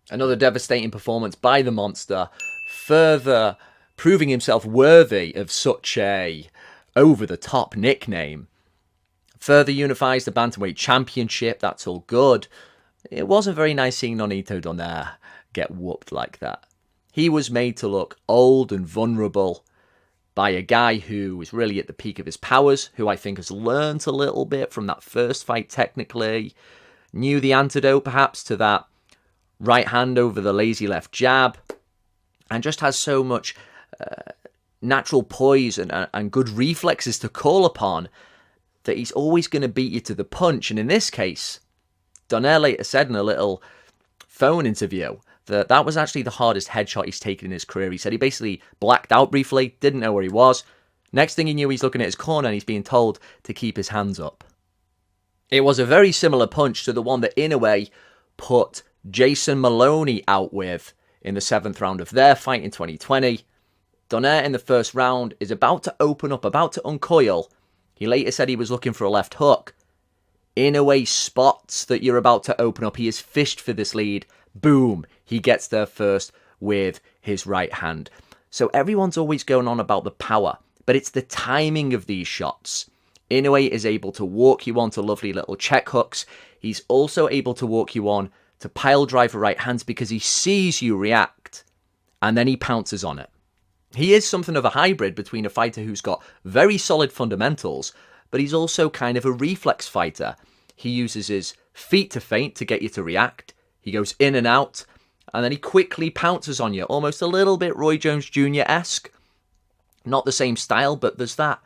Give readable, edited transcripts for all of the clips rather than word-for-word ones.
Another devastating performance by the monster, further proving himself worthy of such a over-the-top nickname. Further unifies the Bantamweight Championship, that's all good. It wasn't very nice seeing Nonito Donaire get whooped like that. He was made to look old and vulnerable by a guy who is really at the peak of his powers, who I think has learnt a little bit from that first fight technically, knew the antidote perhaps to that right hand over the lazy left jab, and just has so much natural poise and good reflexes to call upon that he's always going to beat you to the punch. And in this case, Donaire later said in a little phone interview that was actually the hardest headshot he's taken in his career. He said he basically blacked out briefly, didn't know where he was. Next thing he knew, he's looking at his corner and he's being told to keep his hands up. It was a very similar punch to the one that Inoue put Jason Maloney out with in the 7th round of their fight in 2020. Donaire in the first round is about to open up, about to uncoil. He later said he was looking for a left hook. Inoue spots that you're about to open up. He has fished for this lead. Boom. He gets there first with his right hand. So everyone's always going on about the power, but it's the timing of these shots. Inoue is able to walk you on to lovely little check hooks. He's also able to walk you on to pile driver right hands because he sees you react and then he pounces on it. He is something of a hybrid between a fighter who's got very solid fundamentals, but he's also kind of a reflex fighter. He uses his feet to feint to get you to react. He goes in and out, and then he quickly pounces on you, almost a little bit Roy Jones Jr.-esque. Not the same style, but there's that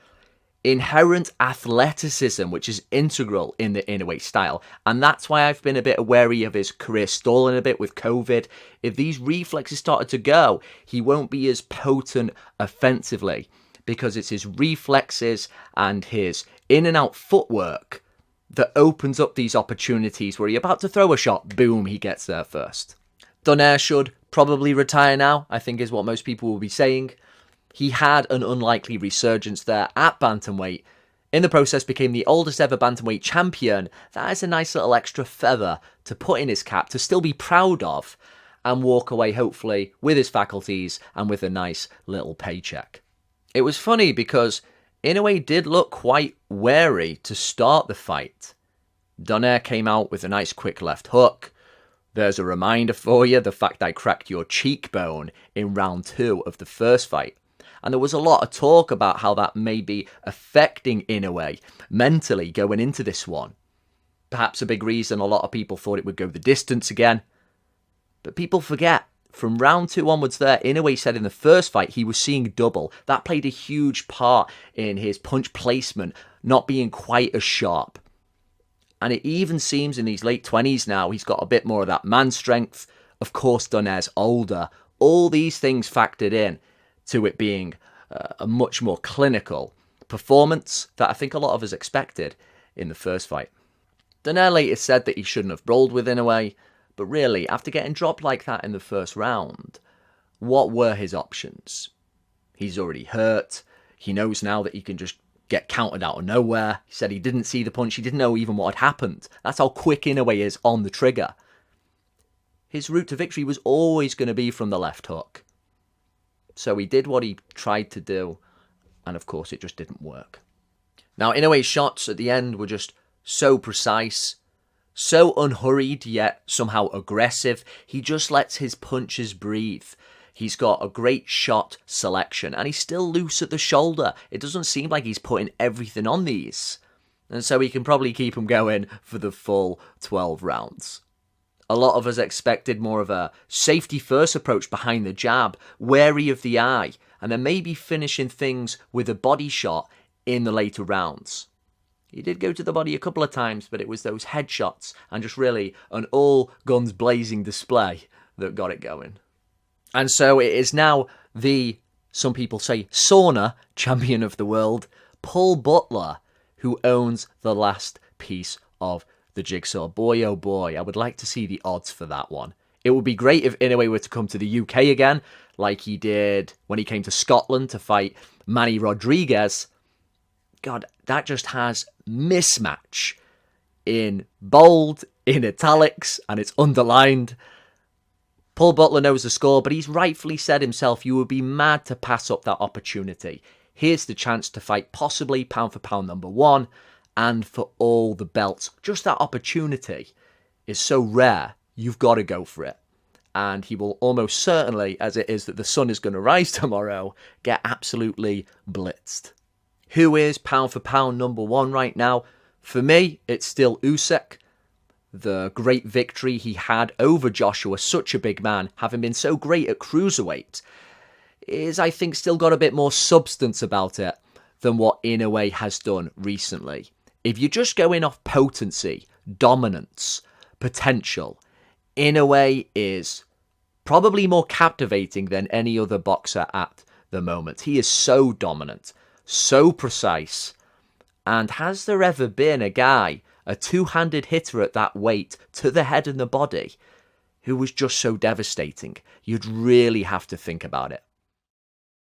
inherent athleticism, which is integral in the Inoue style. And that's why I've been a bit wary of his career stalling a bit with COVID. If these reflexes started to go, he won't be as potent offensively, because it's his reflexes and his in and out footwork that opens up these opportunities where you're about to throw a shot, boom, he gets there first. Donaire should probably retire now, I think is what most people will be saying. He had an unlikely resurgence there at bantamweight. In the process became the oldest ever bantamweight champion. That is a nice little extra feather to put in his cap, to still be proud of, and walk away hopefully with his faculties and with a nice little paycheck. It was funny because Inoue did look quite wary to start the fight. Donaire came out with a nice quick left hook. There's a reminder for you, the fact I cracked your cheekbone in round 2 of the first fight. And there was a lot of talk about how that may be affecting Inoue mentally going into this one. Perhaps a big reason a lot of people thought it would go the distance again. But people forget, from round 2 onwards there, Inoue said in the first fight he was seeing double. That played a huge part in his punch placement not being quite as sharp. And it even seems in these late 20s now, he's got a bit more of that man strength. Of course, Donaire's older. All these things factored in to it being a much more clinical performance that I think a lot of us expected in the first fight. Donaire later said that he shouldn't have brawled with Inoue, but really, after getting dropped like that in the first round, what were his options? He's already hurt. He knows now that he can just get countered out of nowhere. He said he didn't see the punch. He didn't know even what had happened. That's how quick Inoue is on the trigger. His route to victory was always going to be from the left hook. So he did what he tried to do, and of course it just didn't work. Now, Inoue's shots at the end were just so precise, so unhurried, yet somehow aggressive. He just lets his punches breathe. He's got a great shot selection, and he's still loose at the shoulder. It doesn't seem like he's putting everything on these. And so he can probably keep him going for the full 12 rounds. A lot of us expected more of a safety-first approach behind the jab, wary of the eye, and then maybe finishing things with a body shot in the later rounds. He did go to the body a couple of times, but it was those headshots and just really an all-guns-blazing display that got it going. And so it is now the, some people say, sauna champion of the world, Paul Butler, who owns the last piece of the jigsaw. Boy, oh boy, I would like to see the odds for that one. It would be great if Inoue were to come to the UK again, like he did when he came to Scotland to fight Manny Rodriguez. God, that just has mismatch in bold, in italics, and it's underlined. Paul Butler knows the score, but he's rightfully said himself, you would be mad to pass up that opportunity. Here's the chance to fight possibly pound for pound number one, and for all the belts. Just that opportunity is so rare, you've got to go for it. And he will almost certainly, as it is that the sun is going to rise tomorrow, get absolutely blitzed. Who is pound for pound number one right now? For me, it's still Usyk. The great victory he had over Joshua, such a big man, having been so great at cruiserweight, is, I think, still got a bit more substance about it than what Inoue has done recently. If you're just going off potency, dominance, potential, Inoue is probably more captivating than any other boxer at the moment. He is so dominant, so precise, and has there ever been a guy, a two-handed hitter at that weight to the head and the body, who was just so devastating? You'd really have to think about it.